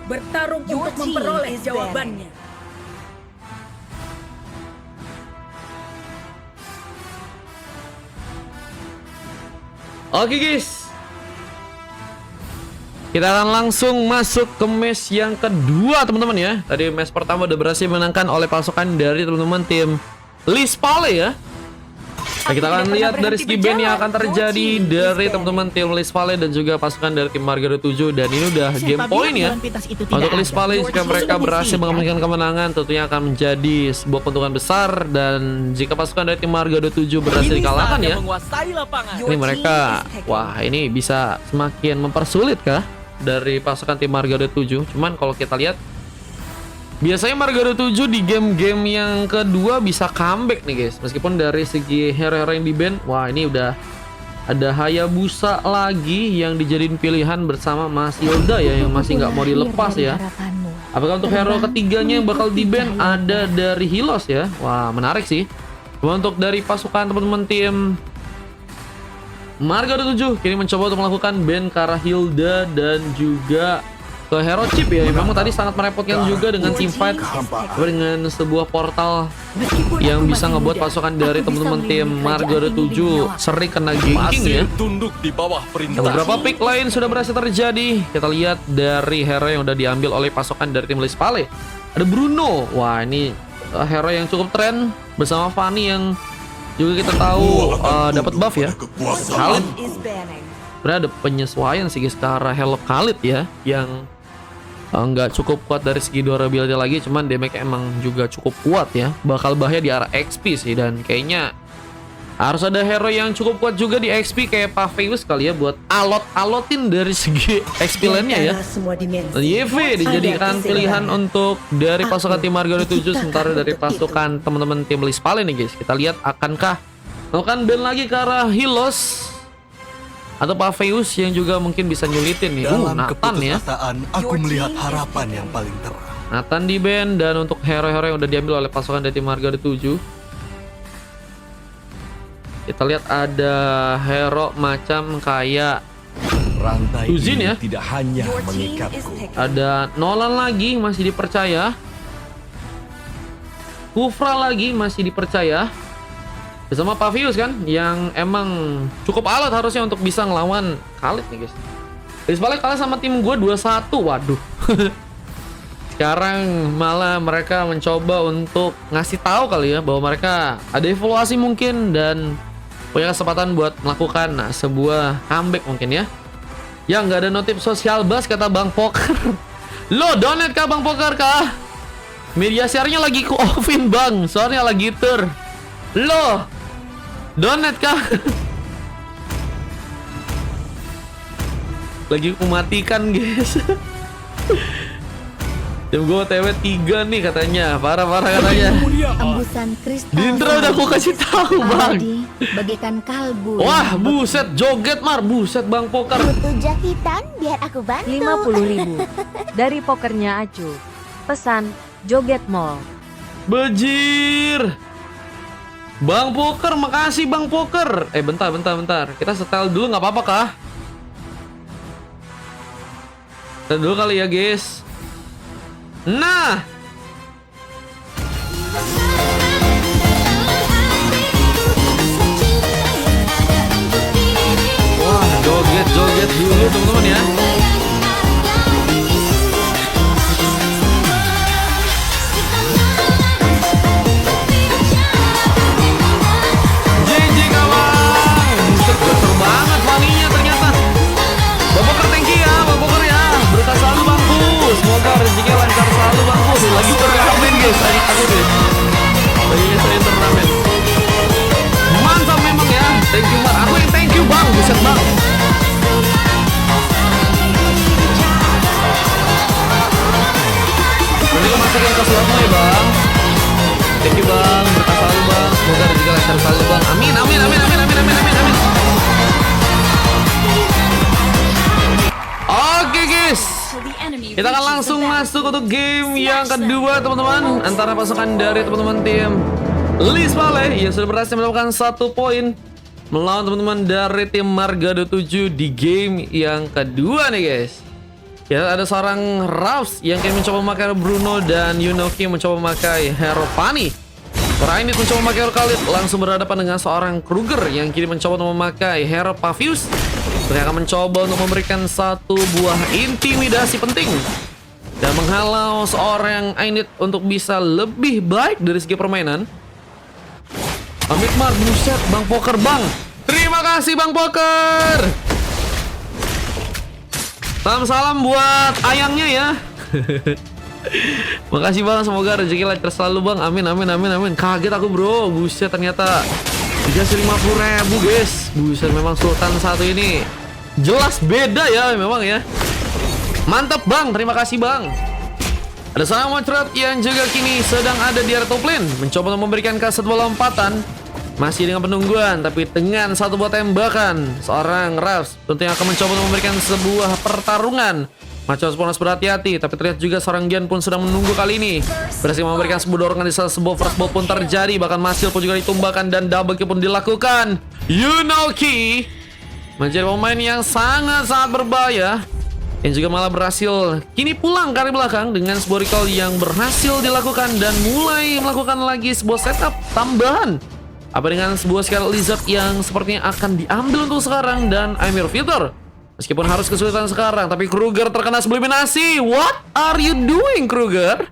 Bertarung untuk memperoleh jawabannya. Oke guys, kita akan langsung masuk ke match yang kedua teman-teman ya. Tadi match pertama udah berhasil dimenangkan oleh pasukan dari teman-teman tim Lispale ya. Nah, kita akan lihat dari segi band yang akan terjadi dari teman-teman tim Lispale dan juga pasukan dari tim Margado 7. Dan ini udah game point ya. Untuk Lispale, jika mereka berhasil mengamankan kemenangan, tentunya akan menjadi sebuah keuntungan besar. Dan jika pasukan dari tim Margado 7 berhasil dikalahkan ya, ini mereka, wah ini bisa semakin mempersulit kah dari pasukan tim Margado 7. Cuman kalau kita lihat, biasanya Margado 7 di game-game yang kedua bisa comeback nih guys. Meskipun dari segi hero-hero yang di ban, wah ini udah ada Hayabusa lagi yang dijadiin pilihan bersama Mas Hilda ya, yang masih nggak mau dilepas ya. Apakah untuk hero ketiganya yang bakal di ban ada dari Hilos ya? Wah menarik sih. Cuma untuk dari pasukan teman-teman tim Margado 7 kini mencoba untuk melakukan ban ke arah Hilda dan juga ke hero chip ya, yang memang tadi sangat merepotkan juga dengan team fight dengan sebuah portal yang bisa ngebuat pasukan dari teman-teman tim Margado 7 sering kena ganking ya. Tunduk di bawah perintah. Beberapa pick lain sudah berhasil terjadi. Kita lihat dari hero yang udah diambil oleh pasukan dari tim Lispale. Ada Bruno. Wah ini hero yang cukup tren bersama Fanny yang juga kita tahu dapat buff ya. Khalid. Sebenarnya ada penyesuaian sih guys ke arah Hello Khalid ya, yang nggak cukup kuat dari segi durability lagi, cuman damage emang juga cukup kuat ya. Bakal bahaya di arah XP sih, dan kayaknya harus ada hero yang cukup kuat juga di XP kayak Paveus kali ya, buat alot-alotin dari segi XP lainnya ya. YV dijadikan pilihan untuk dari pasukan tim Margado 7, sementara dari pasukan teman-teman tim Lispale nih guys. Kita lihat akankah melakukan ban lagi ke arah Hilos atau Paveus yang juga mungkin bisa nyulitin nih. Nathan ya. Aku melihat harapan yang paling terang. Nathan di ban, dan untuk hero-hero yang udah diambil oleh pasukan dari tim Margado 7, kita lihat ada hero macam kayak Rantai Tuzin ini ya. tidak hanya mengikatku. Ada Nolan lagi masih dipercaya. Kufra lagi masih dipercaya. Bersama Paveus kan, yang emang cukup alat harusnya untuk bisa ngelawan Khalid nih guys. Lispale kalah sama tim gue 2-1, waduh. Sekarang malah mereka mencoba untuk ngasih tahu kali ya, bahwa mereka ada evaluasi mungkin dan punya kesempatan buat melakukan sebuah comeback mungkin ya. Ya nggak ada notif sosial bus kata Bang Poker. Lo donate kah Bang Poker kah? Media share-nya lagi ku offin bang, soalnya lagi tur. Lo donat kah? Lagi aku matikan guys. Tim gue TW 3 nih katanya. Parah-parah katanya. Embusan kristal. Di intro udah aku kasih tahu bang. Bagaikan kalbu. Wah buset, joget Mar. Buset Bang Poker. Butuh jahitan biar aku bantu. 50.000 dari pokernya Acu. Pesan joget mall. Bejir. Bang Poker, makasih Bang Poker. Bentar. Kita setel dulu nggak apa-apa kah? Setel dulu kali ya guys. Nah. Wah, joget dulu teman-teman ya. Banget Faninya ternyata. Bang Poker thank you ya Bang Poker ya. Berkah selalu Bangku. Semoga rezekinya lancar selalu Bangku. Lagi turnamen guys. Aku guys. Lagi sering turnamen. Mantap memang ya. Thank you Mar. Aku yang thank you Bang. Buset Bang. Nanti aku masukin ke slotmu ya Bang. Thank you Bang. Berkah selalu Bang. Semoga rezekinya lancar selalu Bang. Amin. Oke guys, kita akan langsung masuk untuk game yang kedua teman-teman, antara pasukan dari teman-teman tim Lispale yang sudah berhasil mendapatkan 1 poin melawan teman-teman dari tim Marga 27 di game yang kedua nih guys. Ya, ada seorang Raus yang kini mencoba memakai Bruno dan Yunoki mencoba memakai hero Fanny. Rainit mencoba memakai hero Khalid langsung berhadapan dengan seorang Kruger yang kini mencoba untuk memakai hero Pavius. Mereka akan mencoba untuk memberikan satu buah intimidasi penting dan menghalau seorang Ainit untuk bisa lebih baik dari segi permainan. Amit Mar, buset, Bang Poker Bang. Terima kasih Bang Poker. Salam-salam buat ayangnya ya. Makasih Bang, semoga rezeki lancar selalu Bang. Amin amin amin amin. Kaget aku bro, buset ternyata dikasih 50.000 guys. Buset, memang Sultan satu ini jelas beda ya memang ya. Mantap Bang, terima kasih Bang. Ada seorang Mocrat yang juga kini sedang ada di area top lane, mencoba untuk memberikan satu lompatan. Masih dengan penungguan, tapi dengan satu buah tembakan. Seorang Rafs tentunya akan mencoba untuk memberikan sebuah pertarungan. Macam harus berhati-hati, tapi terlihat juga seorang Gian pun sedang menunggu kali ini. Berhasil memberikan sebuah dorongan di salah sebuah first blood pun terjadi. Bahkan Masil pun juga ditumbangkan dan double kill pun dilakukan. Yunoki menjadi pemain yang sangat-sangat berbahaya, yang juga malah berhasil kini pulang ke arah belakang dengan sebuah recall yang berhasil dilakukan dan mulai melakukan lagi sebuah setup tambahan. Apa dengan sebuah skill Lizard yang sepertinya akan diambil untuk sekarang dan I'm your filter. Meskipun harus kesulitan sekarang, tapi Kruger terkena subliminasi. What are you doing Kruger?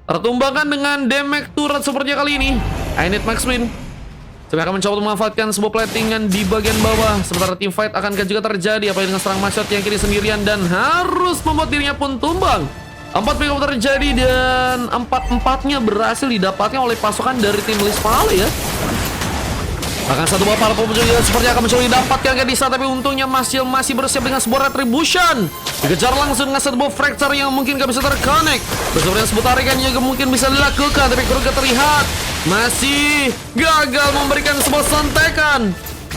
Tertumbangkan dengan damage turret sepertinya kali ini. I need Max Win. Saya akan mencoba untuk memanfaatkan sebuah platingan di bagian bawah. Sementara team fight akankah juga terjadi? Apa dengan serang Mashot yang kini sendirian dan harus membuat dirinya pun tumbang. 4 pick up terjadi dan 4-4-nya berhasil didapatkan oleh pasukan dari tim Lispale ya. Bahkan satu buah parpol juga seperti akan mencoba didapatkan ke Disa, tapi untungnya masih bersiap dengan sebuah retribution. Dikejar langsung dengan satu buah fracture yang mungkin gak bisa terconnect. Bersama dengan sebuah tarikan juga mungkin bisa dilakukan, tapi Kruger terlihat masih gagal memberikan sebuah santekan.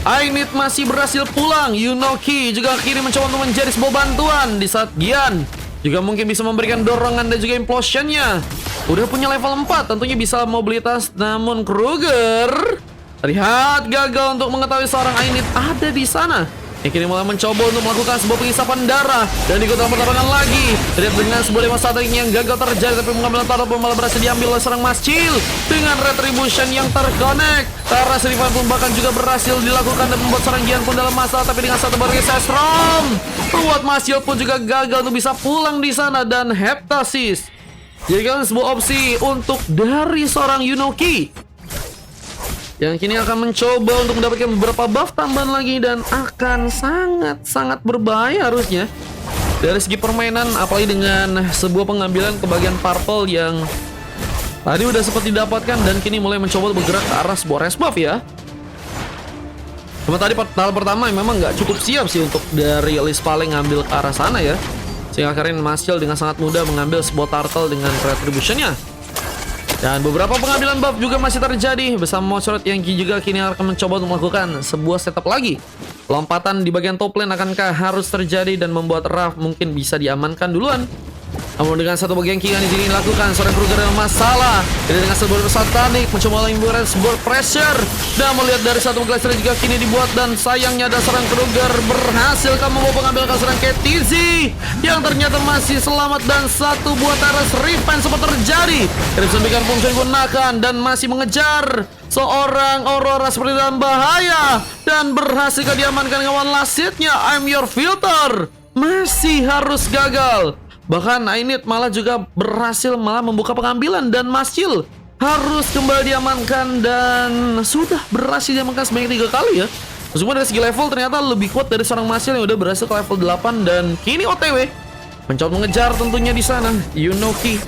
Ainit masih berhasil pulang. Yunoki juga akhirnya mencoba untuk menjadi sebuah bantuan di saat Gian juga mungkin bisa memberikan dorongan dan juga implosionnya. Udah punya level 4, tentunya bisa mobilitas, namun Kruger terlihat gagal untuk mengetahui seorang Ainit ada di sana. Yang kini mulai mencoba untuk melakukan sebuah pengisapan darah dan diikuti pertarungan lagi. Terlihat dengan sebuah demonstrasi yang gagal terjadi, tapi pengambilan tarot pun malah berhasil diambil oleh seorang Maschil dengan retribution yang terconnect. Tara Serifan pun bahkan juga berhasil dilakukan dan membuat seorang Gian pun dalam masalah, tapi dengan satu barang Sestrom membuat Maschil pun juga gagal untuk bisa pulang di sana dan Heptasis jadikan sebuah opsi untuk dari seorang Yunoki yang kini akan mencoba untuk mendapatkan beberapa buff tambahan lagi dan akan sangat-sangat berbahaya harusnya dari segi permainan, apalagi dengan sebuah pengambilan ke bagian purple yang tadi udah sempat didapatkan dan kini mulai mencoba untuk bergerak ke arah sebuah res buff ya. Cuma tadi tahap pertama memang nggak cukup siap sih untuk dari Lispale ngambil ke arah sana ya, sehingga akhirnya Maschil dengan sangat mudah mengambil sebuah turtle dengan retributionnya. Dan beberapa pengambilan buff juga masih terjadi bersama Mochrot yang juga kini akan mencoba untuk melakukan sebuah setup lagi. Lompatan di bagian top lane akankah harus terjadi dan membuat Raf mungkin bisa diamankan duluan. Namun dengan satu bagian King di sini dilakukan, seorang Kruger yang masalah. Jadi dengan sebuah satanik mencoba melakukan sebuah pressure dan melihat dari satu glacier juga kini dibuat, dan sayangnya ada seorang Kruger berhasil membawa pengambilan seorang KTZ yang ternyata masih selamat dan satu buah Teras Revenge sempat terjadi. Crimson Beacon pun digunakan dan masih mengejar seorang Aurora seperti dalam bahaya dan berhasil diamankan kawan lasitnya. I'm your filter masih harus gagal. Bahkan Ainit malah juga berhasil malah membuka pengambilan dan Maschil harus kembali diamankan dan sudah berhasil diamankan sebanyak 3 kali ya. Meskipun dari segi level ternyata lebih kuat dari seorang Maschil yang udah berhasil ke level 8 dan kini OTW mencoba mengejar tentunya di sana Yunoki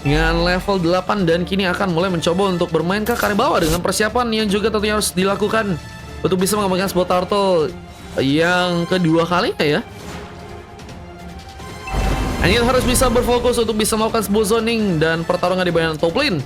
dengan level 8 dan kini akan mulai mencoba untuk bermain ke area bawah dengan persiapan yang juga tentunya harus dilakukan untuk bisa mengembangkan sebuah turtle yang kedua kalinya ya. Ainit harus bisa berfokus untuk bisa melakukan sebuah zoning dan pertarungan di bagian top lane.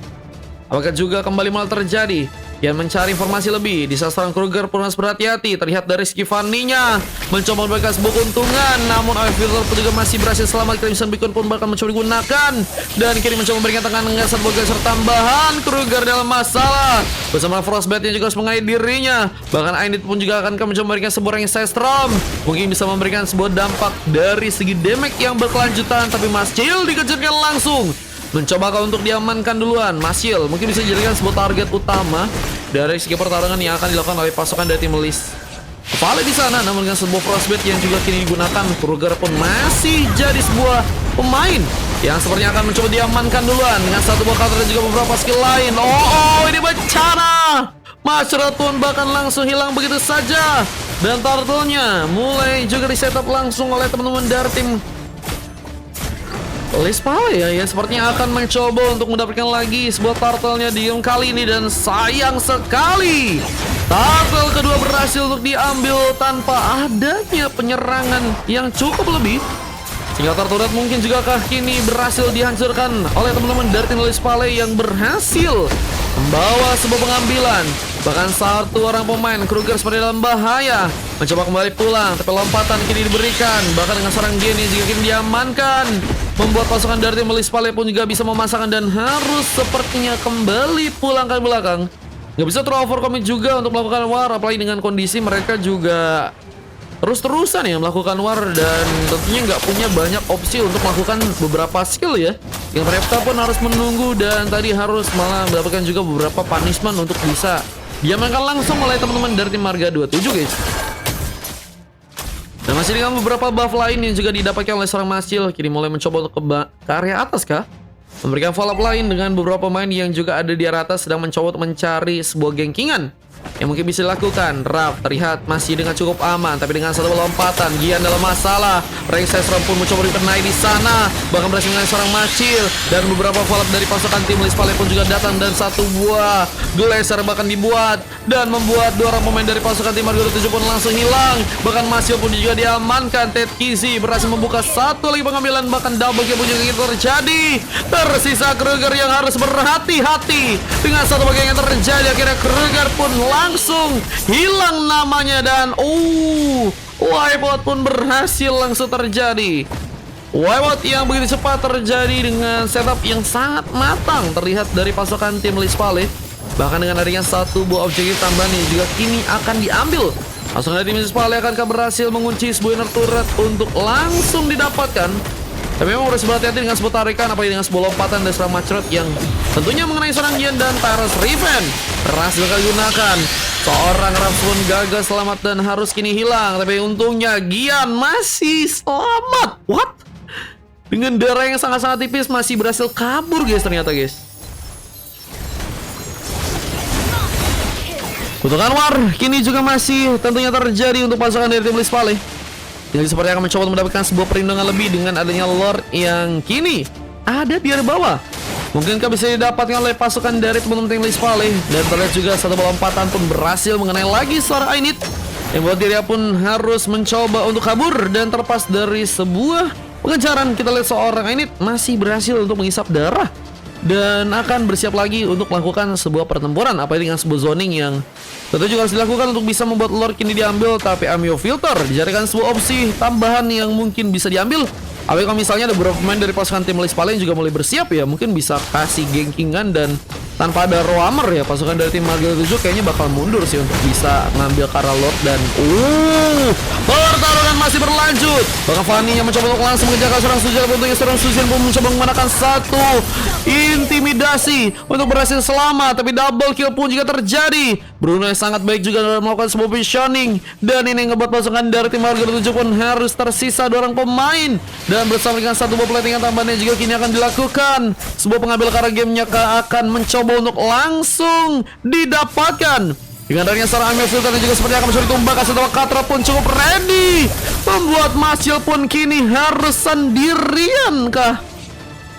Apakah juga kembali malah terjadi? Yang mencari informasi lebih, di saat seorang Kruger pun harus berhati-hati. Terlihat dari segi Fanny-nya mencoba memberikan sebuah keuntungan, namun Eye Filter pun juga masih berhasil selamat. Crimson Beacon pun bakal mencoba digunakan, dan kini mencoba memberikan tekanan dengan sebuah geser tambahan. Kruger dalam masalah bersama Frostbite yang juga harus mengaid dirinya. Bahkan Ainit pun juga akan mencoba memberikan sebuah range Storm, mungkin bisa memberikan sebuah dampak dari segi damage yang berkelanjutan. Tapi Mascil dikejarkan langsung, mencoba kau untuk diamankan duluan. Mascil mungkin bisa dijadikan sebuah target utama dari segi pertarungan yang akan dilakukan oleh pasukan dari tim Lis Vale di sana. Namun dengan sebuah Frostbite yang juga kini digunakan, Kruger pun masih jadi sebuah pemain yang sepertinya akan mencoba diamankan duluan dengan satu buah counter dan juga beberapa skill lain. Ini bencana. Macret pun bahkan langsung hilang begitu saja, dan turtle-nya mulai juga di setup langsung oleh teman-teman dari tim Lis Vale ya, yang sepertinya akan mencoba untuk mendapatkan lagi sebuah turtle-nya di game kali ini. Dan sayang sekali, turtle kedua berhasil untuk diambil tanpa adanya penyerangan yang cukup lebih, sehingga turtle mungkin juga kini berhasil dihancurkan oleh teman-teman dari tim Lis Vale yang berhasil membawa sebuah pengambilan. Bahkan satu orang pemain Kruger seperti dalam bahaya, mencoba kembali pulang, tapi lompatan kini diberikan. Bahkan dengan seorang Genie juga kini diamankan, membuat pasukan dari tim Lis Vale pun juga bisa memasangkan dan harus sepertinya kembali pulang ke belakang. Nggak bisa terlalu overcommit juga untuk melakukan war, apalagi dengan kondisi mereka juga terus-terusan ya melakukan war, dan tentunya nggak punya banyak opsi untuk melakukan beberapa skill ya. Yang Repta pun harus menunggu, dan tadi harus malah mendapatkan juga beberapa punishment untuk bisa diamankan langsung oleh teman-teman dari tim Marga 27 guys. Dan masih dengan beberapa buff lain yang juga didapatkan oleh seorang Mascil, kini mulai mencoba untuk ke area atas kah? Memberikan follow up lain dengan beberapa pemain yang juga ada di area atas sedang mencoba untuk mencari sebuah gengkingan yang mungkin bisa dilakukan. Raf terlihat masih dengan cukup aman, tapi dengan satu lompatan Gian dalam masalah. Range Storm pun mencoba dikenai di sana, bahkan berhasil dengan seorang Mascil, dan beberapa follow up dari pasukan tim Lis Vale pun juga datang, dan satu buah Glacier bahkan dibuat, dan membuat dua orang pemain dari pasukan tim Marga 27 pun langsung hilang. Bahkan Mascil pun juga diamankan. Ted Kizzy berhasil membuka satu lagi pengambilan, bahkan double kill pun juga terjadi. Tersisa Kruger yang harus berhati-hati dengan satu bagian yang terjadi. Akhirnya Kruger pun langsung hilang namanya, dan wipeout pun berhasil langsung terjadi. Wipeout yang begitu cepat terjadi dengan setup yang sangat matang terlihat dari pasukan tim Lis Vale. Bahkan dengan adanya satu buah objektif tambahan yang juga kini akan diambil, pasukan dari tim Lis Vale akankah berhasil mengunci sebuah inner turret untuk langsung didapatkan. Tapi memang harus berhati-hati dengan sebuah tarikan, apalagi dengan sebuah lompatan dari seorang Macret yang tentunya mengenai seorang Gian, dan Tyrus Revenge berhasil digunakan. Seorang Raps pun gagal selamat dan harus kini hilang, tapi untungnya Gian masih selamat. What? Dengan darah yang sangat-sangat tipis masih berhasil kabur guys ternyata guys. Kutukan war kini juga masih tentunya terjadi untuk pasukan dari tim Lis Vale. Jadi seperti akan mencoba mendapatkan sebuah perlindungan lebih dengan adanya Lord yang kini ada di area bawah. Mungkinkah bisa didapatkan oleh pasukan dari teman-teman tim Lis Vale. Dan terlihat juga satu lompatan pun berhasil mengenai lagi seorang Ainit, yang buat dirinya pun harus mencoba untuk kabur dan terlepas dari sebuah pengejaran. Kita lihat seorang Ainit masih berhasil untuk menghisap darah dan akan bersiap lagi untuk melakukan sebuah pertempuran, apalagi dengan sebuah zoning yang tentu juga harus dilakukan untuk bisa membuat Lord kini diambil. Tapi Amio Filter dijadikan sebuah opsi tambahan yang mungkin bisa diambil. Apalagi kalau misalnya ada beberapa pemain dari pasukan tim Lis Vale yang juga mulai bersiap ya, mungkin bisa kasih gengkingan, dan tanpa ada Roamer ya, pasukan dari tim Marga 7 kayaknya bakal mundur sih untuk bisa ngambil Kara Lord. Dan pertarungan masih berlanjut. Bahkan Fanny yang mencoba untuk langsung mengejar seorang Sujin, untungnya seorang Sujin pun mencoba menggunakan satu intimidasi untuk berhasil selamat, tapi double kill pun juga terjadi. Bruno yang sangat baik juga dalam melakukan sebuah positioning, dan ini ngebuat pasukan dari tim Marga 7 pun harus tersisa dua orang pemain, dan bersama dengan satu buah platingan tambahan yang juga kini akan dilakukan. Sebuah pengambil Kara gamenya akan mencoba untuk langsung didapatkan dengan adanya seorang Amio Filter yang juga seperti akan mencoba ditumbangkan. Setelah Katra pun cukup ready, membuat Mascil pun kini harus sendirian kah?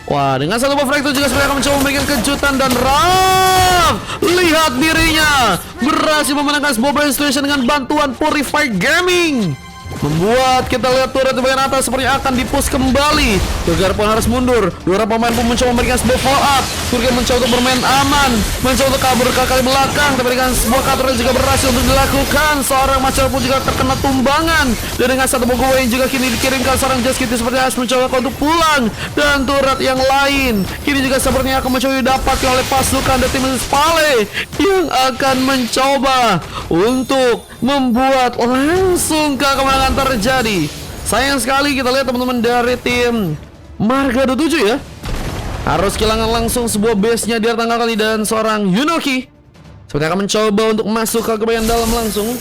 Wah, dengan satu buff itu juga seperti akan mencoba memberikan kejutan, dan Raf lihat dirinya berhasil memenangkan sebuah brain situation dengan bantuan Purify Gaming. membuat kita lihat turret di bagian atas sepertinya akan dipush kembali. Kurgan pun harus mundur. Dua pemain pun mencoba memberikan sebuah follow up. Kurgan mencoba untuk bermain aman, mencoba untuk kabur ke kali belakang, tapi dengan sebuah counter juga berhasil untuk dilakukan. Seorang Marcel pun juga terkena tumbangan, dan dengan satu buku yang juga kini dikirimkan seorang Just Kitty seperti harus mencoba untuk pulang. Dan turret yang lain kini juga sepertinya akan mencoba didapatkan oleh pasukan dari tim Spale yang akan mencoba untuk membuat langsung kemenangan terjadi. Sayang sekali kita lihat teman-teman dari tim Marga 27 ya, harus kehilangan langsung sebuah base-nya di tanggal kali, dan seorang Yunoki seperti akan mencoba untuk masuk ke bagian dalam langsung.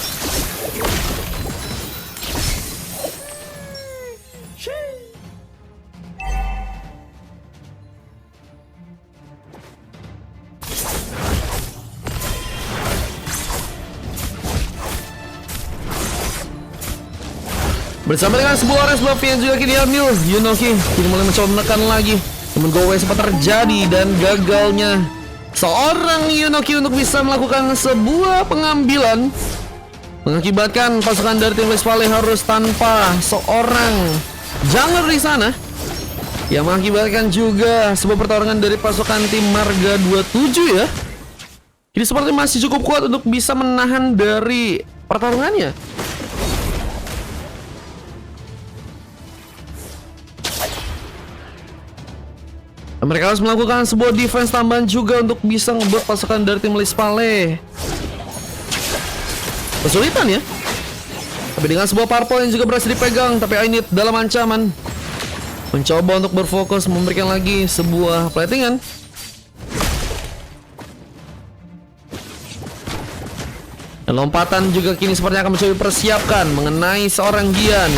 Bersama dengan sebuah res buff yang juga kini diambil, Yunoki kini mulai mencoba menekan lagi. Namun go away sempat terjadi, dan gagalnya seorang Yunoki untuk bisa melakukan sebuah pengambilan mengakibatkan pasukan dari tim Spale harus tanpa seorang jungler di sana, yang mengakibatkan juga sebuah pertarungan dari pasukan tim Marga 27 ya. Ini seperti masih cukup kuat untuk bisa menahan dari pertarungannya. Mereka harus melakukan sebuah defense tambahan juga untuk bisa ngebuat pasukan dari tim Spale kesulitan ya. Tapi dengan sebuah purple yang juga berhasil dipegang, tapi Ainit dalam ancaman mencoba untuk berfokus memberikan lagi sebuah platingan. Dan lompatan juga kini sepertinya akan mencoba dipersiapkan mengenai seorang Gian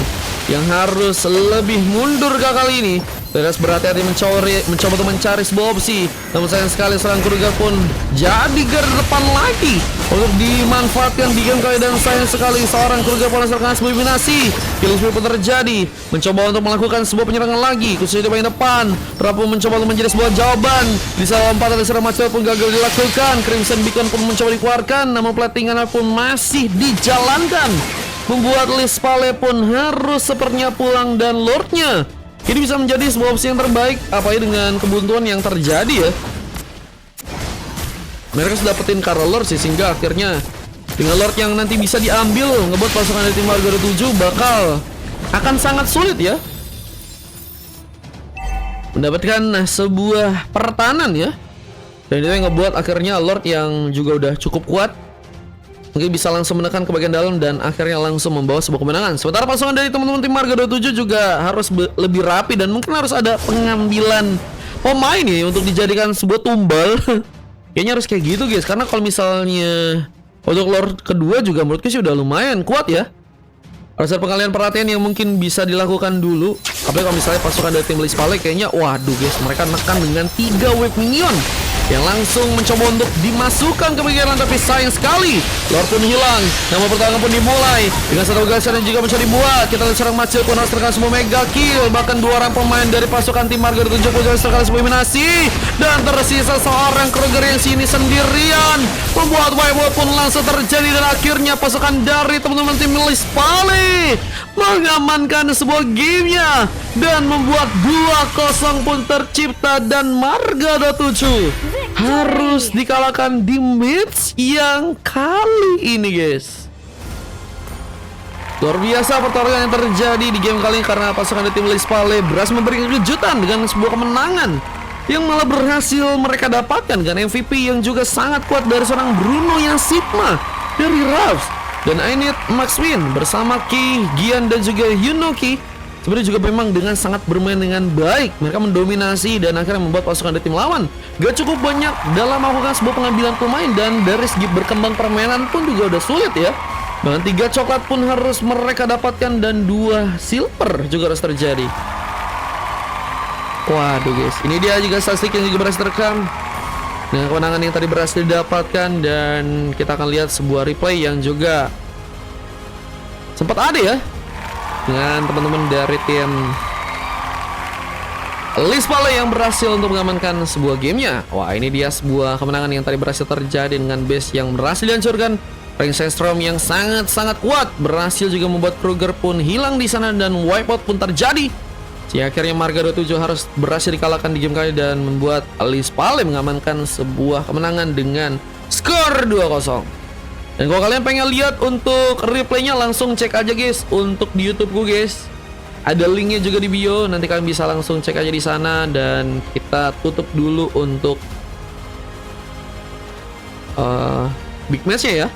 yang harus lebih mundur kali ini. Terus berhati-hati mencoba untuk mencari sebuah opsi. Namun sayang sekali seorang Kruger pun jadi garda depan lagi untuk dimanfaatkan di game kali, dan sayang sekali seorang Kruger pun hasilkan sebuah eliminasi. Killing spree pun terjadi, mencoba untuk melakukan sebuah penyerangan lagi khususnya di bagian depan. Rapu mencoba untuk menjadi sebuah jawaban. Di salah lompatan dari seorang Macel pun gagal dilakukan. Crimson Beacon pun mencoba dikeluarkan, namun platingan pun masih dijalankan, membuat Spale pun harus sepertinya pulang, dan Lordnya ini bisa menjadi sebuah opsi yang terbaik, apalagi dengan kebuntuan yang terjadi ya. Mereka sudah dapetin Karl Lord sih, sehingga akhirnya dengan Lord yang nanti bisa diambil, ngebuat pasukan dari tim Marga 7 bakal akan sangat sulit ya mendapatkan sebuah pertahanan ya. Dan itu yang ngebuat akhirnya Lord yang juga udah cukup kuat mungkin bisa langsung menekan ke bagian dalam dan akhirnya langsung membawa sebuah kemenangan. Sementara pasukan dari teman-teman tim Marga 27 juga harus lebih rapi, dan mungkin harus ada pengambilan pemain nih untuk dijadikan sebuah tumbal. Kayaknya harus kayak gitu guys, karena kalau misalnya untuk Lord kedua juga menurutku sih udah lumayan kuat ya. Harus ada pengalihan perhatian yang mungkin bisa dilakukan dulu. Apalagi kalau misalnya pasukan dari tim Spale kayaknya waduh guys, mereka nekan dengan 3 wave minion yang langsung mencoba untuk dimasukkan ke bagian, tapi sayang sekali Lord pun hilang. Nama pertarungan pun dimulai dengan satu galasan yang juga mencoba dibuat. Kita lihat seorang Macil pun harus terkena sebuah mega kill, bahkan 2 orang pemain dari pasukan tim Marga 7 pun harus terkena sebuah eliminasi, dan tersisa seorang Kruger yang sini sendirian, membuat wipeout pun langsung terjadi, dan akhirnya pasukan dari teman-teman tim Spale mengamankan sebuah gamenya dan membuat 2-0 pun tercipta, dan Marga 7 harus dikalahkan di match yang kali ini guys. Luar biasa pertarungan yang terjadi di game kali ini, karena pasukan dari tim Spale berhasil memberikan kejutan dengan sebuah kemenangan yang malah berhasil mereka dapatkan dengan MVP yang juga sangat kuat dari seorang Bruno yang Sigma dari Ravs, dan Ainit Maxwin bersama Ki, Gian dan juga Yunoki sebenarnya juga memang dengan sangat bermain dengan baik. Mereka mendominasi dan akhirnya membuat pasukan dari tim lawan gak cukup banyak dalam melakukan sebuah pengambilan pemain, dan dari segi berkembang permainan pun juga udah sulit ya. Bahkan 3 coklat pun harus mereka dapatkan, dan 2 silver juga harus terjadi. Waduh guys, ini dia juga statistik yang juga berhasil terekam dengan kemenangan yang tadi berhasil didapatkan, dan kita akan lihat sebuah replay yang juga sempat ada ya dengan teman-teman dari tim Spale yang berhasil untuk mengamankan sebuah gamenya. Wah, ini dia sebuah kemenangan yang tadi berhasil terjadi dengan base yang berhasil dihancurkan Rank Sandstrom yang sangat-sangat kuat berhasil juga membuat Kruger pun hilang di sana dan wipeout pun terjadi. Si akhirnya Marga 27 harus berhasil dikalahkan di game kali dan membuat Alice Pale mengamankan sebuah kemenangan dengan skor 2-0. Dan kalau kalian pengen lihat untuk replaynya langsung cek aja guys untuk di YouTube gue guys. Ada linknya juga di bio, nanti kalian bisa langsung cek aja di sana dan kita tutup dulu untuk big match-nya ya.